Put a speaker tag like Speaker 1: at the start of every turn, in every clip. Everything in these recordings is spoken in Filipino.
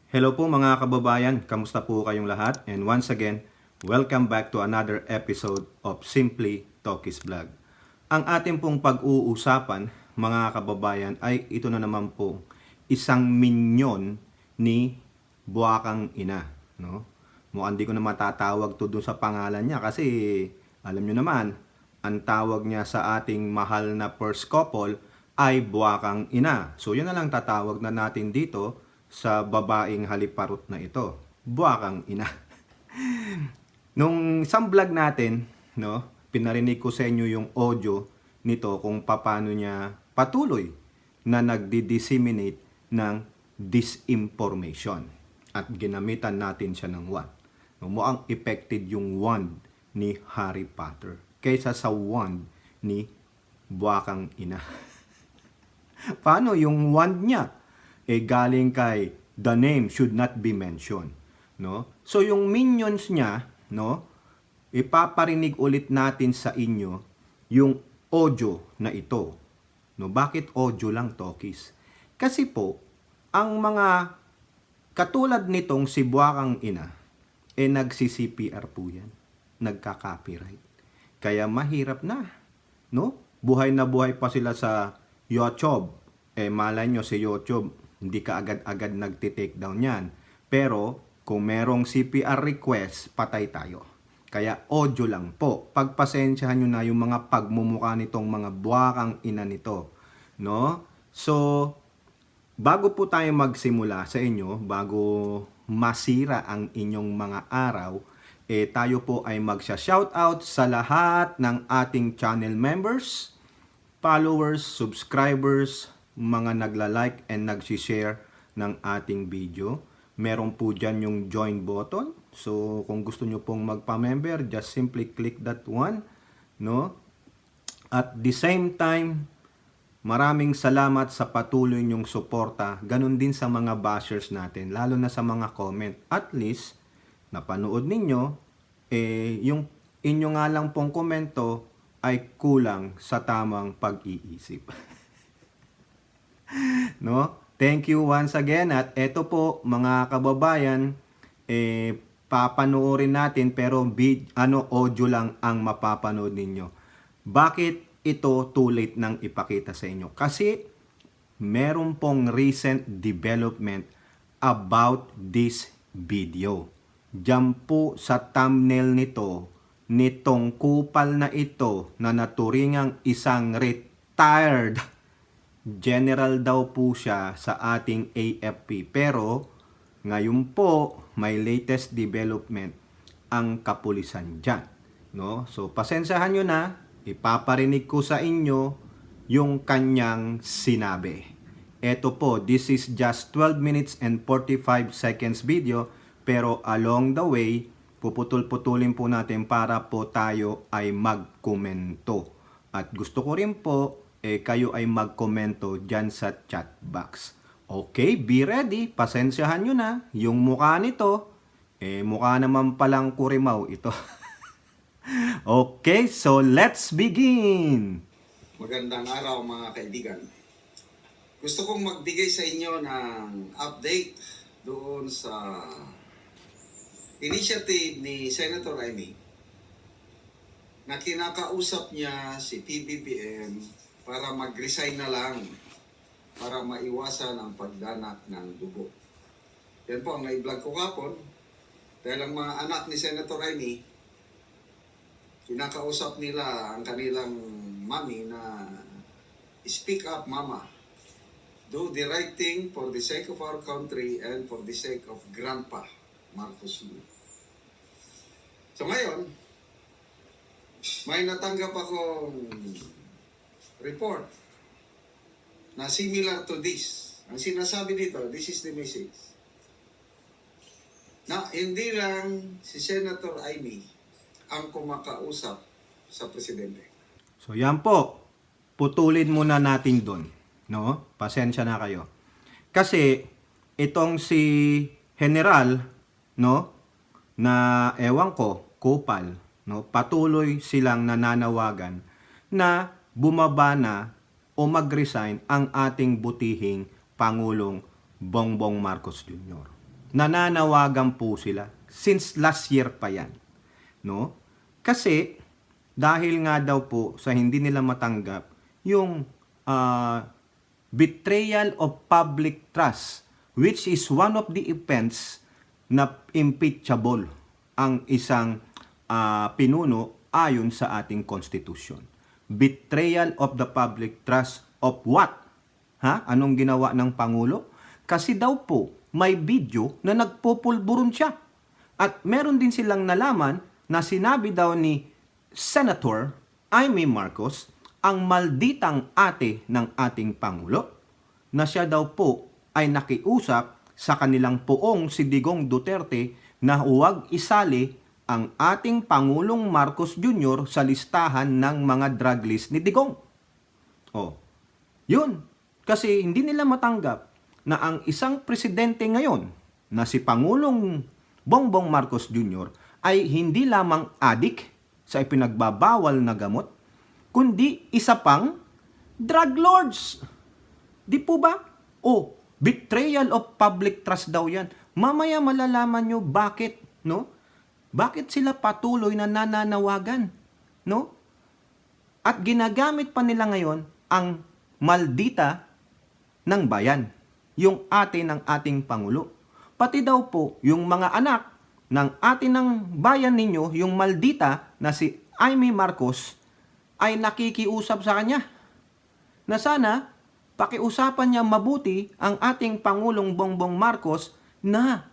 Speaker 1: Hello po mga kababayan, kamusta po kayong lahat? And once again, welcome back to another episode of Simply Talkies Vlog. Ang ating pong pag-uusapan mga kababayan ay ito na naman po isang minyon ni Buwakang Ina. No? Mukhang di ko na matatawag to dun sa pangalan niya kasi alam nyo naman, ang tawag niya sa ating mahal na first couple ay Buwakang Ina. So yun na lang tatawag na natin dito sa babaeng haliparot na ito, Buwakang Ina. Nung isang vlog natin, no, pinarinig ko sa inyo yung audio nito kung paano niya patuloy na nagdi-disseminate ng disinformation. At ginamitan natin siya ng wand. No, mukhang affected yung wand ni Harry Potter kaysa sa wand ni Buwakang Ina. Paano yung wand niya? Galing kay the name should not be mentioned, no? So yung minions niya, no, ipaparinig ulit natin sa inyo yung audio na ito. No, bakit audio lang, Talkies? Kasi po ang mga katulad nitong si Buwakang Ina nagsi-CPR po yan, nagka-copyright. Kaya mahirap na, no? Buhay na buhay pa sila sa YouTube. Malay nyo si YouTube, hindi ka agad-agad nagti-take down yan. Pero, kung merong CPR request, patay tayo. Kaya, audio lang po. Pagpasensyahan nyo na yung mga pagmumukha nitong mga Buwakang Ina nito. No? So, bago po tayo magsimula sa inyo, bago masira ang inyong mga araw, tayo po ay magsha-shoutout sa lahat ng ating channel members, followers, subscribers, mga nagla-like and nag-share ng ating video. Meron po dyan yung join button. So, kung gusto nyo pong magpa-member, just simply click that one. No? At the same time, maraming salamat sa patuloy nyong suporta. Ganon din sa mga bashers natin, lalo na sa mga comment. At least, napanood ninyo, yung inyo nga lang pong komento ay kulang sa tamang pag-iisip. No? Thank you once again. At eto po mga kababayan, papanoorin natin pero audio lang ang mapapanood ninyo. Bakit ito too late nang ipakita sa inyo? Kasi meron pong recent development about this video. Diyan po sa thumbnail nito, nitong kupal na ito na naturingang isang retired general daw po siya sa ating AFP. Pero ngayon po may latest development ang kapulisan dyan. No? So pasensyahan nyo na, ipaparinig ko sa inyo yung kanyang sinabi. Ito po, this is just 12 minutes and 45 seconds video, pero along the way, puputol-putulin po natin para po tayo ay magkomento. At gusto ko rin po, kayo ay magkomento dyan sa chat box. Okay, be ready. Pasensyahan nyo na. Yung mukha nito, mukha naman palang kurimaw ito. Okay, so let's begin.
Speaker 2: Magandang araw mga kaibigan. Gusto kong magbigay sa inyo ng update doon sa initiative ni Senator Amy na kinakausap niya si PBBM para mag-resign na lang para maiwasan ang pagdanak ng dugo. Yan po ang na-vlog ko kapon dahil ang mga anak ni Senator Amy, kinakausap nila ang kanilang mami na speak up mama. Do the right thing for the sake of our country and for the sake of Grandpa Marcos Jr. So ngayon, may natanggap akong report na similar to this. Ang sinasabi dito, this is the message. Na hindi lang si Senator Amy ang kumakausap sa presidente.
Speaker 1: So yan po, putulin muna natin doon. No? Pasensya na kayo. Kasi itong si General, no, na ewan ko, kupal, no, patuloy silang nananawagan na bumaba na o mag-resign ang ating butihing Pangulong Bongbong Marcos Jr. nananawagan po sila. Since last year pa yan. No? Kasi, dahil nga daw po sa hindi nila matanggap yung betrayal of public trust, which is one of the offense na impeachable ang isang pinuno ayon sa ating konstitusyon. Betrayal of the public trust of what? Anong ginawa ng Pangulo? Kasi daw po, may video na nagpupulburon siya. At meron din silang nalaman na sinabi daw ni Senator Amy Marcos, ang malditang ate ng ating Pangulo, na siya daw po ay nakiusap sa kanilang poong si Digong Duterte na huwag isali ang ating Pangulong Marcos Jr. sa listahan ng mga drug list ni Digong. Yun. Kasi hindi nila matanggap na ang isang presidente ngayon na si Pangulong Bongbong Marcos Jr. ay hindi lamang adik sa ipinagbabawal na gamot, kundi isa pang drug lords. Di po ba? Betrayal of public trust daw yan. Mamaya malalaman nyo bakit, no? Bakit sila patuloy na nananawagan, no? At ginagamit pa nila ngayon ang maldita ng bayan, yung ate ng ating Pangulo. Pati daw po yung mga anak ng ate ng bayan ninyo, yung maldita na si Amy Marcos, ay nakikiusap sa kanya na sana pakiusapan niya mabuti ang ating Pangulong Bongbong Marcos na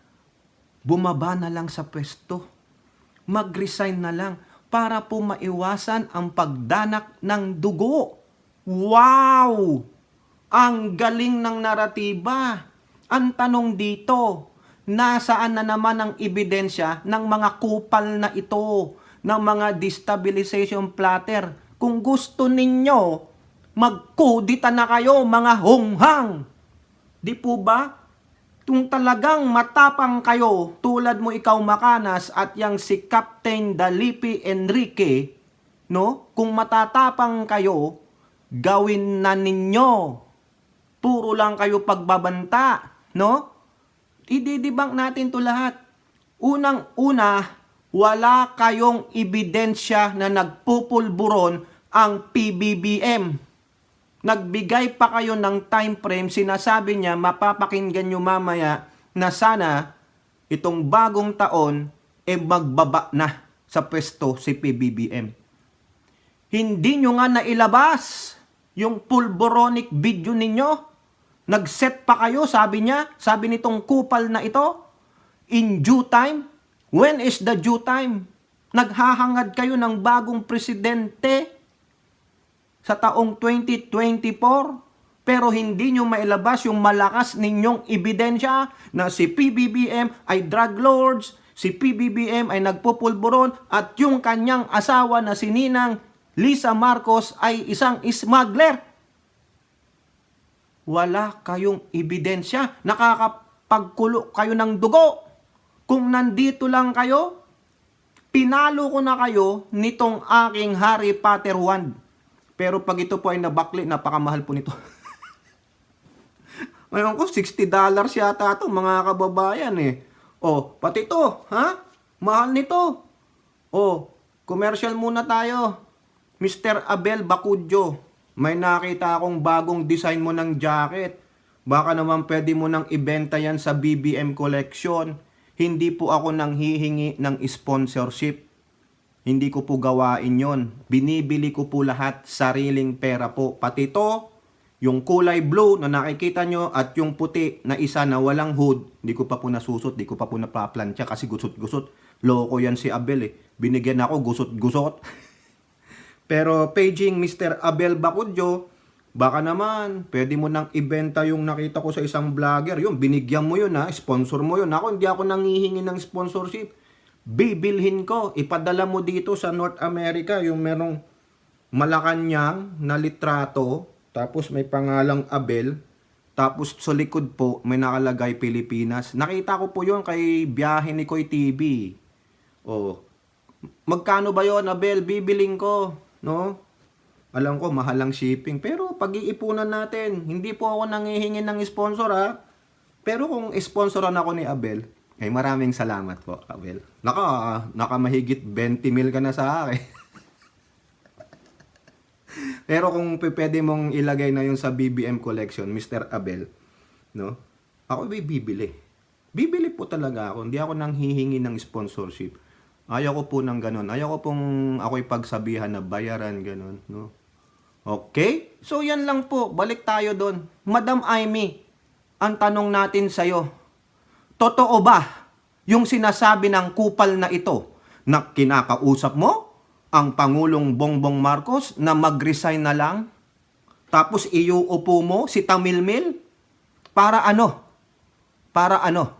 Speaker 1: bumaba na lang sa pwesto. Mag-resign na lang para po maiwasan ang pagdanak ng dugo. Wow! Ang galing ng naratiba. Ang tanong dito, nasaan na naman ang ebidensya ng mga kupal na ito, ng mga destabilization plotter? Kung gusto ninyo, magkudita na kayo, mga honghang. Di po ba? Kung talagang matapang kayo, tulad mo ikaw Macanas at yang si Captain Dalipi Enrique, no? Kung matatapang kayo, gawin na ninyo. Puro lang kayo pagbabanta, no? Ididibang natin to lahat. Unang-una, wala kayong ebidensya na nagpupulburon ang PBBM. Nagbigay pa kayo ng time frame, sinasabi niya, mapapakinggan nyo mamaya na sana itong bagong taon magbaba na sa pwesto si PBBM. Hindi nyo nga nailabas yung pulboronic video ninyo. Nag-set pa kayo, sabi niya, sabi nitong kupal na ito, in due time. When is the due time? Naghahangad kayo ng bagong presidente sa taong 2024, pero hindi nyo mailabas yung malakas ninyong ebidensya na si PBBM ay drug lords, si PBBM ay nagpupulburon, at yung kanyang asawa na si Ninang Lisa Marcos ay isang smuggler. Wala kayong ebidensya. Nakakapagkulo kayo ng dugo. Kung nandito lang kayo, pinalo ko na kayo nitong aking Harry Potter wand. Pero pag ito po ay nabakli, napakamahal po nito. Ngayon ko, $60 yata ito, mga kababayan eh. Pati ito, mahal nito. Commercial muna tayo. Mr. Abel Bacudjo, may nakita akong bagong design mo ng jacket. Baka naman pwede mo nang ibenta yan sa BBM Collection. Hindi po ako nang hihingi ng sponsorship. Hindi ko po gawain yon. Binibili ko po lahat sariling pera po. Pati ito, yung kulay blue na nakikita nyo at yung puti na isa na walang hood, hindi ko pa po nasusot, hindi ko pa po napaplantya kasi gusot-gusot. Loko yan si Abel eh. Binigyan ako gusot-gusot. Pero paging Mr. Abel Bacudjo, baka naman, pwede mo nang ibenta yung nakita ko sa isang vlogger. Yung binigyan mo yun sponsor mo yun. Ako, hindi ako nangihingi ng sponsorship. Bibilhin ko, ipadala mo dito sa North America, yung merong Malacanang na litrato, tapos may pangalang Abel, tapos sa likod po may nakalagay Pilipinas. Nakita ko po yun kay Biyahe ni Koy TV. Magkano ba yun, Abel? Bibiling ko, no? Alam ko, mahal ang shipping, pero pag-iipunan natin, hindi po ako nangihingi ng sponsor Pero kung sponsoran ako ni Abel, ay maraming salamat po, Abel. Nakamahigit 20 mil ka na sa akin. Pero kung pwede mong ilagay na yun sa BBM collection, Mr. Abel, no? Ako bibili. Bibili po talaga ako. Hindi ako nang hihingi ng sponsorship. Ayaw ko po ng ganun. Ayaw ko pong ako'y pagsabihan na bayaran ganun, no? Okay? So yan lang po. Balik tayo doon. Madam Amy, ang tanong natin sa'yo, totoo ba yung sinasabi ng kupal na ito na kinakausap mo ang Pangulong Bongbong Marcos na mag-resign na lang? Tapos iuupo mo si Tamilmil? Para ano? Para ano?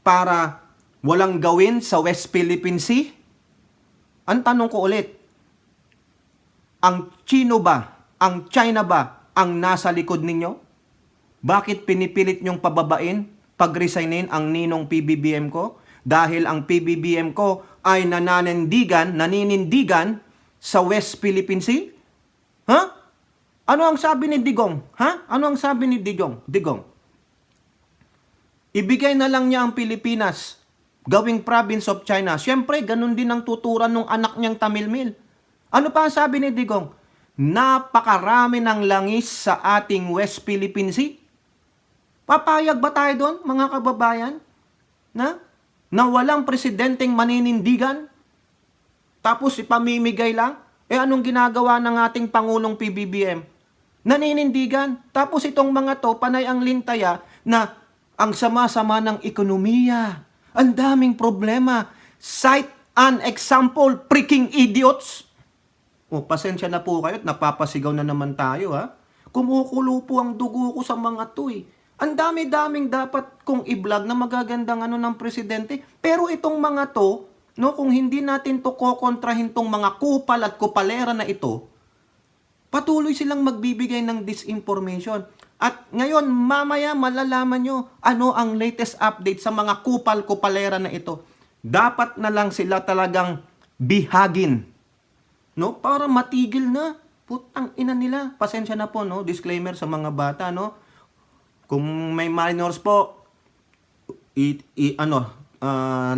Speaker 1: Para walang gawin sa West Philippine Sea? Ang tanong ko ulit, ang China ba ang nasa likod ninyo? Bakit pinipilit nyong pababain, pag-resignin ang ninong PBBM ko? Dahil ang PBBM ko ay naninindigan sa West Philippine Sea? Ha? Ano ang sabi ni Digong? Ha? Ano ang sabi ni Digong? Ibigay na lang niya ang Pilipinas, gawing province of China. Siyempre, ganun din ang tuturan ng anak niyang Tamilmil. Ano pa ang sabi ni Digong? Napakarami ng langis sa ating West Philippine Sea. Papayag ba tayo doon, mga kababayan? Na walang presidenteng maninindigan? Tapos ipamimigay lang? Anong ginagawa ng ating Pangulong PBBM? Naninindigan. Tapos itong mga to, panay ang lintaya na ang sama-sama ng ekonomiya. Ang daming problema. Cite an example, freaking idiots. Pasensya na po kayo at napapasigaw na naman tayo, ha? Kumukulo po ang dugo ko sa mga to, eh. Ang dami-daming dapat kong i-vlog na magagandang ng presidente. Pero itong mga to, no, kung hindi natin to kokontrahin tong mga kupal at kupalera na ito, patuloy silang magbibigay ng disinformation. At ngayon, mamaya malalaman nyo ano ang latest update sa mga kupal-kupalera na ito. Dapat na lang sila talagang bihagin, no? Para matigil na. Putang ina nila. Pasensya na po, no? Disclaimer sa mga bata, no? Kung may minors po,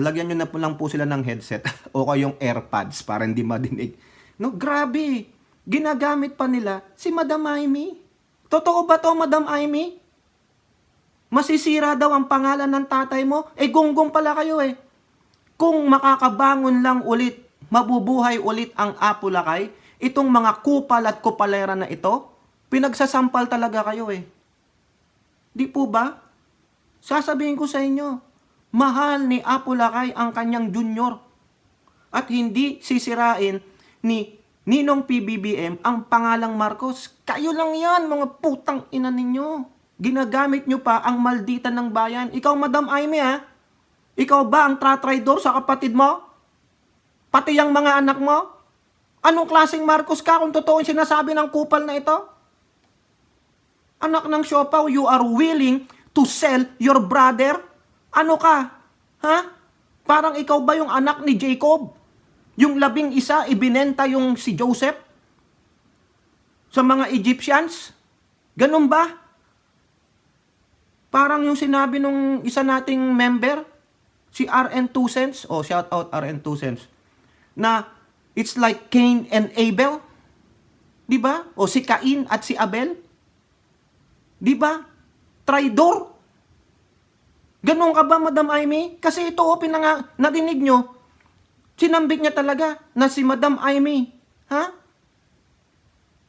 Speaker 1: lagyan nyo na po lang po sila ng headset o kayong AirPods para hindi madinig. No, grabe. Ginagamit pa nila si Madam Amy. Totoo ba to, Madam Amy? Masisira daw ang pangalan ng tatay mo? Gonggong pala kayo eh. Kung makakabangon lang ulit, mabubuhay ulit ang Apulacay, itong mga kupal at kupalera na ito, pinagsasampal talaga kayo eh. Di po ba? Sasabihin ko sa inyo, mahal ni Apulacay ang kanyang junior. At hindi sisirain ni Ninong PBBM ang pangalang Marcos. Kayo lang yan, mga putang ina ninyo. Ginagamit nyo pa ang malditan ng bayan. Ikaw, Madam Amy, ha? Ikaw ba ang tratraidor sa kapatid mo? Pati ang mga anak mo? Anong klaseng Marcos ka kung totoo yung sinasabi ng kupal na ito? Anak ng siopaw, you are willing to sell your brother? Ano ka? Ha? Parang ikaw ba yung anak ni Jacob? Yung 11, ibinenta yung si Joseph sa mga Egyptians? Ganun ba? Parang yung sinabi nung isa nating member, si RN 2 cents, shout out RN 2 cents, na it's like Cain and Abel. Di ba? O si Cain at si Abel. Di ba? Traidor. Ganun ka ba, Madam Amy? Kasi ito, nadinig nyo, sinambit niya talaga na si Madam Amy. Ha?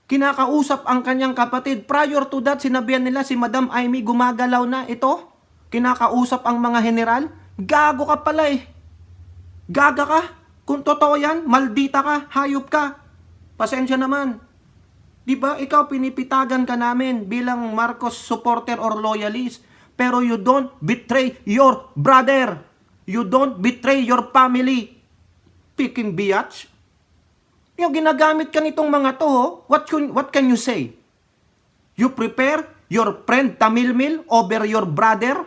Speaker 1: Kinakausap ang kanyang kapatid. Prior to that, sinabihan nila si Madam Amy gumagalaw na. Ito, kinakausap ang mga general. Gago ka pala eh. Gaga ka. Kung totoo yan, maldita ka, hayop ka. Pasensya naman. Diba, ikaw pinipitagan ka namin bilang Marcos supporter or loyalist. Pero you don't betray your brother. You don't betray your family. Picking biatch. Yung ginagamit ka nitong mga to, what can you say? You prepare your friend Tamilmil over your brother?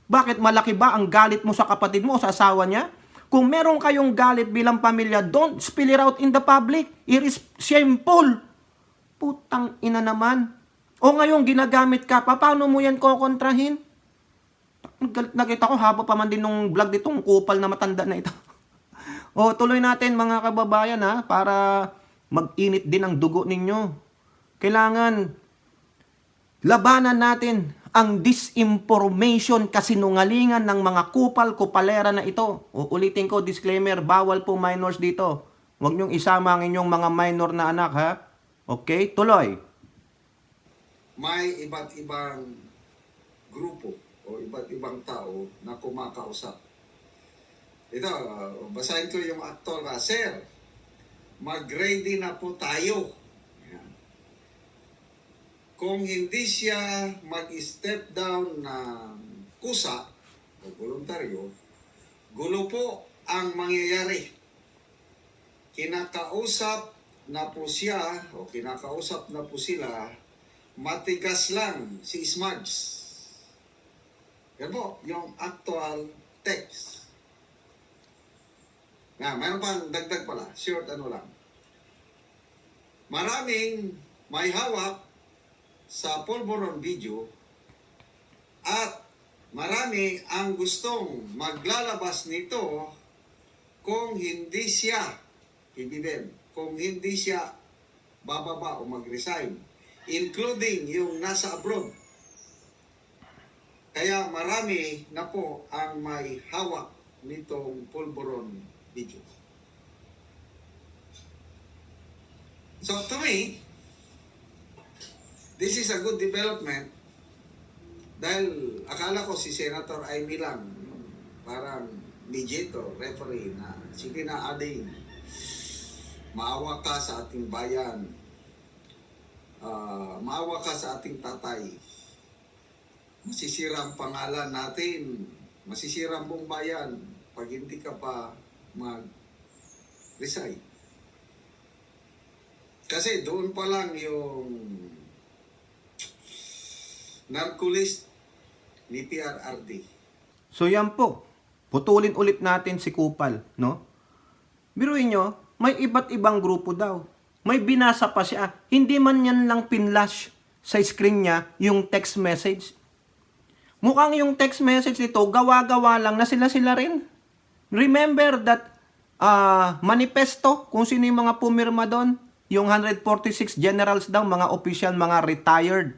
Speaker 1: Bakit malaki ba ang galit mo sa kapatid mo o sa asawa niya? Kung meron kayong galit bilang pamilya, don't spill it out in the public. It is shameful. Putang ina naman. O ngayon ginagamit ka, paano mo yan kokontrahin? galit na kita ko, haba pa man din nung vlog ditong kupal na matanda na ito. O, tuloy natin mga kababayan ha, para mag-init din ang dugo ninyo. Kailangan labanan natin ang disinformation, kasinungalingan ng mga kupal-kupalera na ito. Ulitin ko, disclaimer, bawal po minors dito. Huwag niyong isama ang inyong mga minor na anak ha. Okay, tuloy.
Speaker 2: May iba't ibang grupo o iba't ibang tao na kumakausap. Ito, basahin ko yung aktor na, Sir, mag-ready na po tayo. Ayan. Kung hindi siya mag-step down na kusa o voluntaryo, gulo po ang mangyayari. Kinakausap na po siya o kinakausap na po sila, matigas lang si Smugs. Yan po, yung actual text. Mayroon pang dagdag pala, short ano lang. Maraming may hawak sa Pulburon video at marami ang gustong maglalabas nito kung hindi siya, kung hindi siya bababa o mag-resign, including yung nasa abroad. Kaya marami na po ang may hawak nitong Pulburon video. So to me, this is a good development dahil akala ko si Senator Amy lang, parang mediator, referee na sige na ading, maawa ka sa ating bayan, maawa ka sa ating tatay, masisira ang pangalan natin, masisira ang buong bayan pag hindi ka pa mag-resign. Kasi doon pa lang yung narcolist ni PRRD.
Speaker 1: So yan po, putulin ulit natin si Kupal, no? Biruin nyo, may iba't ibang grupo daw. May binasa pa siya. Hindi man yan lang pinlash sa screen niya yung text message. Mukhang yung text message nito, gawa-gawa lang na sila-sila rin. Remember that manifesto, kung sino yung mga pumirma doon, yung 146 generals daw, mga official, mga retired,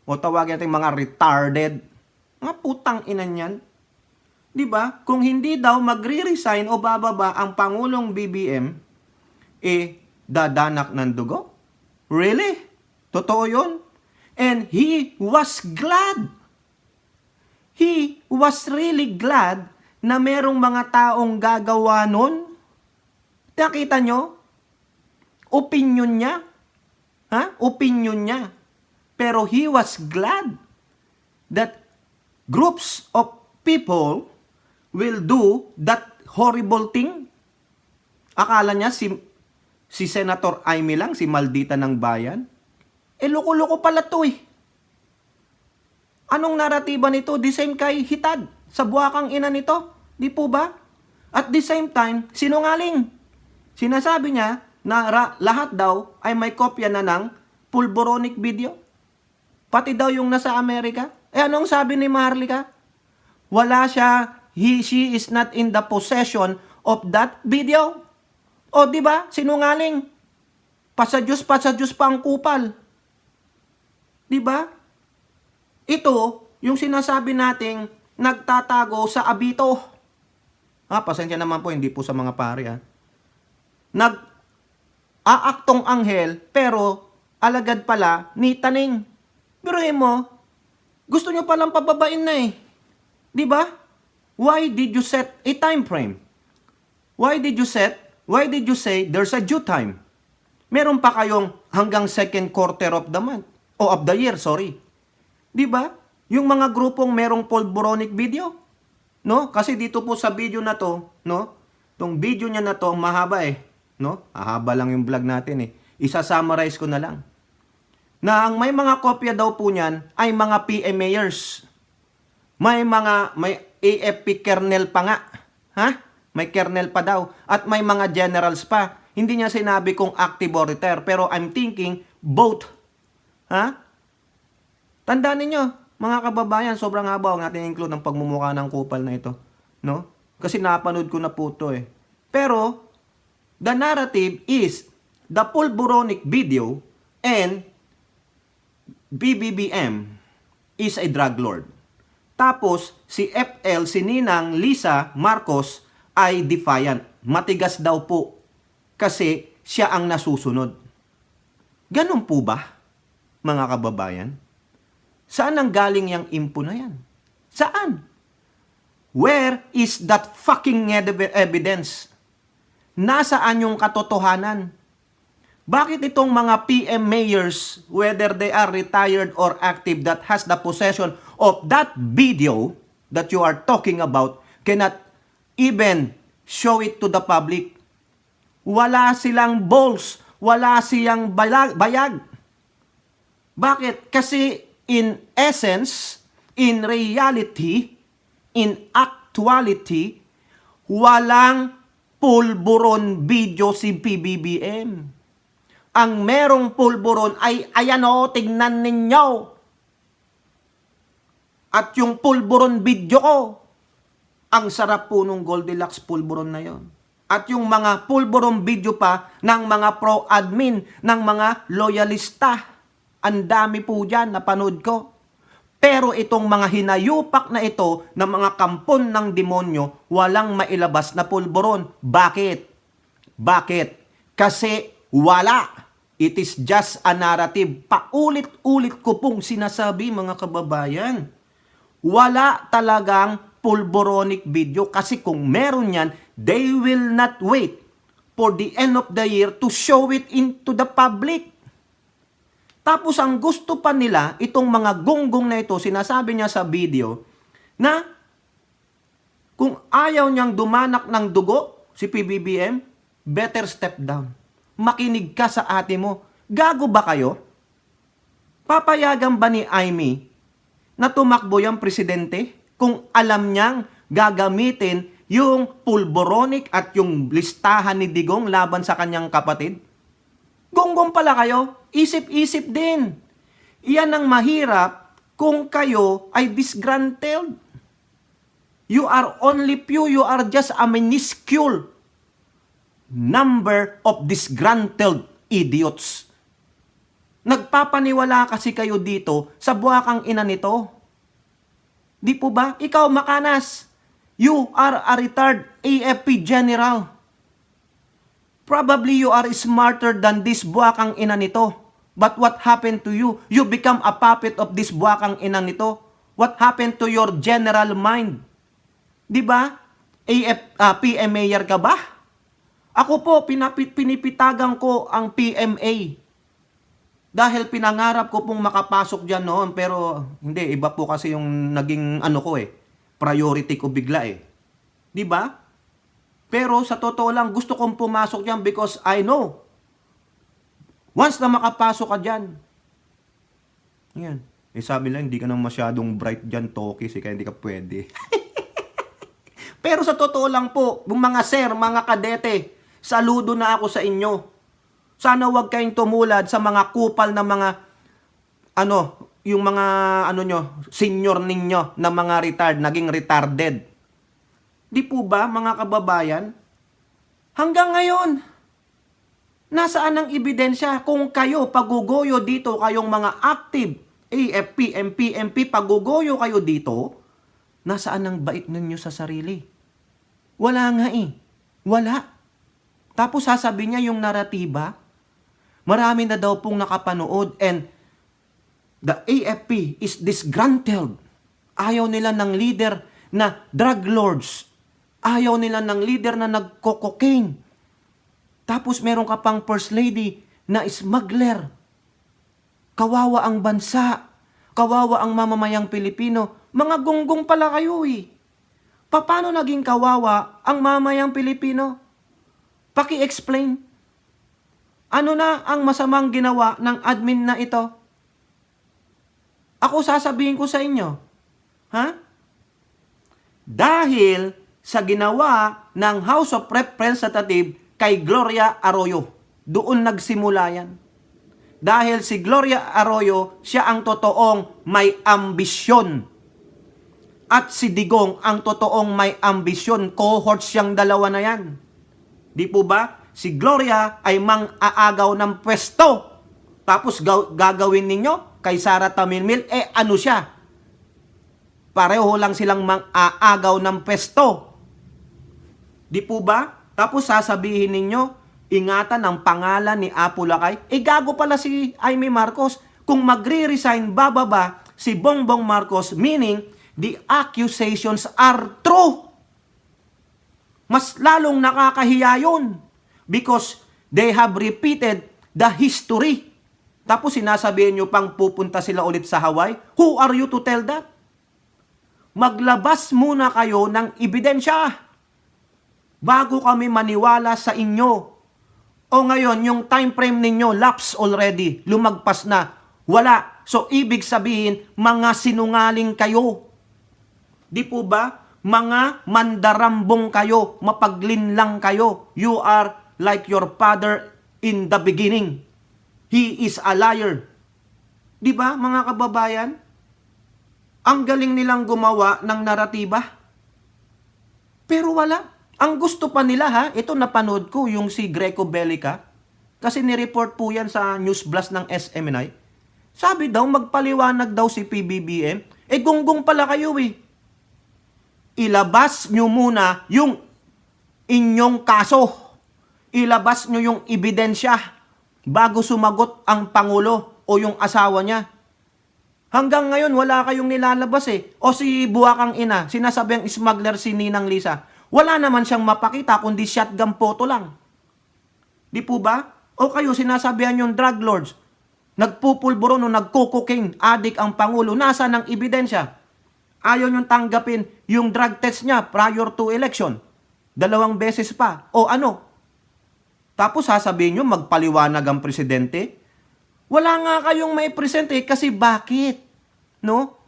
Speaker 1: o tawagin natin mga retarded. Mga putang inan yan. Diba? Kung hindi daw magre-resign o bababa ang Pangulong BBM, dadanak ng dugo? Really? Totoo yun? And he was glad. He was really glad na merong mga taong gagawa nun. Nakita nyo? Opinion niya. Opinion niya. Pero he was glad that groups of people will do that horrible thing. Akala niya si Senator Amy lang, si maldita ng bayan. Loko-loko pala to eh. Anong naratiba nito? The same kay Hitad, sa buwakang ina nito. Di po ba? At the same time, sinungaling. Sinasabi niya na lahat daw ay may kopya na ng Pulboronic video. Pati daw yung nasa Amerika. Anong sabi ni Marlica? Wala siya, she is not in the possession of that video. O di ba? Sinungaling. Pasadyos pa ang kupal. Di ba? Ito, yung sinasabi nating nagtatago sa abito. Pasensya naman po, hindi po sa mga pari nag-aaktong anghel, pero alagad pala ni taning. Biruin mo, gusto nyo palang pababain na eh. Di ba? Why did you set a time frame? Why did you say there's a due time? Meron pa kayong hanggang second quarter of the month. O of the year, sorry. Di ba? Yung mga grupong merong Pulboronic video. No? Kasi dito po sa video na to, no? Tong video niya na to, mahaba eh. No? Ahaba lang yung vlog natin eh. Isa-summarize ko na lang. Na ang may mga kopya daw po niyan ay mga PMAers. May AFP kernel pa nga. May kernel pa daw. At may mga generals pa. Hindi niya sinabi kung active or retired. Pero I'm thinking both. Tandaan ninyo, Mga kababayan, sobrang haba. Huwag natin include ang pagmumukha ng kupal na ito. No? Kasi napanood ko na po ito eh. Pero, the narrative is the pulboronic video and BBBM is a drug lord. Tapos, si FL, si Ninang Lisa Marcos ay defiant. Matigas daw po kasi siya ang nasusunod. Ganun po ba, mga kababayan? Saan ang galing yung info na yan? Saan? Where is that fucking evidence? Nasaan yung katotohanan? Bakit itong mga PM mayors, whether they are retired or active, that has the possession of that video that you are talking about, cannot even show it to the public? Wala silang balls, wala silang bayag. Bakit? Kasi in essence, in reality, in actuality, walang pulburon video si PBBM. Ang merong pulburon ay, ayan o, tignan ninyo. At yung pulburon video ko, ang sarap po nung Goldilocks pulburon na yon. At yung mga pulburon video pa ng mga pro-admin, ng mga loyalista. Ang dami po dyan, napanood ko. Pero itong mga hinayupak na ito, ng mga kampon ng demonyo, walang mailabas na pulburon. Bakit? Bakit? Kasi wala. It is just a narrative. Paulit-ulit ko pong sinasabi, mga kababayan. Wala talagang pulboronic video kasi kung meron yan, they will not wait for the end of the year to show it into the public. Tapos ang gusto pa nila, itong mga gonggong na ito, sinasabi niya sa video, na kung ayaw niyang dumanak ng dugo, si PBBM, better step down. Makinig ka sa ate mo. Gago ba kayo? Papayagan ba ni Amy na tumakbo yung presidente kung alam niyang gagamitin yung pulboronic at yung listahan ni Digong laban sa kanyang kapatid? Gonggong pala kayo, isip-isip din. Iyan ang mahirap kung kayo ay disgruntled. You are only few, you are just a minuscule number of disgruntled idiots. Nagpapaniwala kasi kayo dito sa buwakang ina nito. Di po ba? Ikaw, Makanas, you are a retired AFP general. Probably you are smarter than this buwakang ina nito. But what happened to you? You become a puppet of this buwakang ina nito. What happened to your general mind? Di ba? PMAyer ka ba? Ako po, pinipitagan ko ang PMA. Dahil pinangarap ko pong makapasok dyan noon. Pero hindi, iba po kasi yung naging priority ko bigla eh. Di ba? Pero sa totoo lang, gusto kong pumasok dyan because I know. Once na makapasok ka dyan, yan. Sabi lang, hindi ka nang masyadong bright dyan, Tokis, kaya hindi ka pwede. Pero sa totoo lang po, mga sir, mga kadete, saludo na ako sa inyo. Sana wag kayong tumulad sa mga kupal na mga, yung mga, senior ninyo na mga naging retarded. Di po ba, mga kababayan? Hanggang ngayon, nasaan ang ebidensya kung kayo pagugoyo dito, kayong mga active AFP, MP, pagugoyo kayo dito, nasaan ang bait ninyo sa sarili? Wala nga eh. Wala. Tapos sasabihin niya yung naratiba, marami na daw pong nakapanood and the AFP is disgruntled. Ayaw nila ng leader na drug lords. Ayaw nila ng leader na nagko-cocaine. Tapos meron ka pang first lady na smuggler. Kawawa ang bansa. Kawawa ang mamamayang Pilipino. Mga gonggong pala kayo eh. Paano naging kawawa ang mamamayang Pilipino? Paki-explain. Ano na ang masamang ginawa ng admin na ito? Ako sasabihin ko sa inyo. Ha? Dahil sa ginawa ng House of Representatives kay Gloria Arroyo. Doon nagsimula yan.
Speaker 3: Dahil si Gloria Arroyo, siya ang totoong may ambisyon. At si Digong ang totoong may ambisyon. Cohort siyang dalawa na yan. Di po ba? Si Gloria ay mang-aagaw ng pwesto. Tapos gagawin ninyo kay Sara Tamilmil, ano siya? Pareho lang silang mang-aagaw ng pwesto. Di po ba? Tapos sasabihin ninyo, ingatan ang pangalan ni Apo Lakay. Gago pala si Amy Marcos. Kung magre-resign, bababa si Bongbong Marcos, meaning the accusations are true. Mas lalong nakakahiya yun because they have repeated the history. Tapos sinasabihin nyo pang pupunta sila ulit sa Hawaii. Who are you to tell that? Maglabas muna kayo ng ebidensya bago kami maniwala sa inyo. O ngayon, yung time frame ninyo lapse already, lumagpas na. Wala. So, ibig sabihin, mga sinungaling kayo. Di po ba? Mga mandarambong kayo, mapaglinlang kayo. You are like your father in the beginning. He is a liar. Di ba, mga kababayan? Ang galing nilang gumawa ng naratiba. Pero wala. Ang gusto pa nila ito napanood ko yung si Greco Bellica. Kasi nireport po yan sa News Blast ng SMNI. Sabi daw, magpaliwanag daw si PBBM. Gunggong pala kayo Ilabas nyo muna yung inyong kaso. Ilabas nyo yung ebidensya bago sumagot ang Pangulo o yung asawa niya. Hanggang ngayon, wala kayong nilalabas O si Buwakang Ina, sinasabing smuggler si Ninang Lisa. Wala naman siyang mapakita kundi shotgun photo lang. Di po ba? O kayo, sinasabihan yung drug lords. Nagpupulburon o nagkukuking adik ang Pangulo. Nasa ng ebidensya? Ayaw niyong tanggapin yung drug test niya prior to election. 2 beses pa. O ano? Tapos sasabihin niyo magpaliwanag ang presidente? Wala nga kayong may presente kasi bakit? No?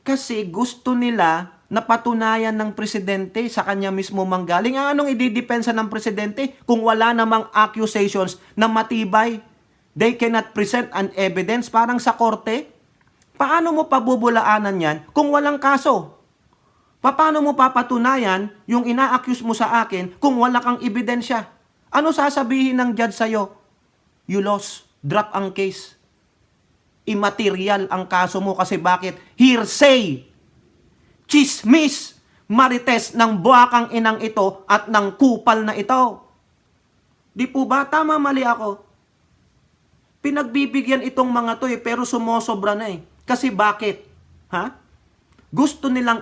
Speaker 3: Kasi gusto nila na patunayan ng presidente sa kanya mismo manggaling. Anong ididepensa ng presidente kung wala namang accusations na matibay? They cannot present an evidence parang sa korte. Paano mo pabubulaanan yan kung walang kaso? Paano mo papatunayan yung ina-accuse mo sa akin kung wala kang ebidensya? Ano sasabihin ng judge sa'yo? You lost. Drop ang case. Immaterial ang kaso mo kasi bakit? Hearsay. Chismis. Marites ng buwakang inang ito at ng kupal na ito. Di po ba? Tama, mali ako. Pinagbibigyan itong mga to pero sumosobra na Kasi bakit? Gusto nilang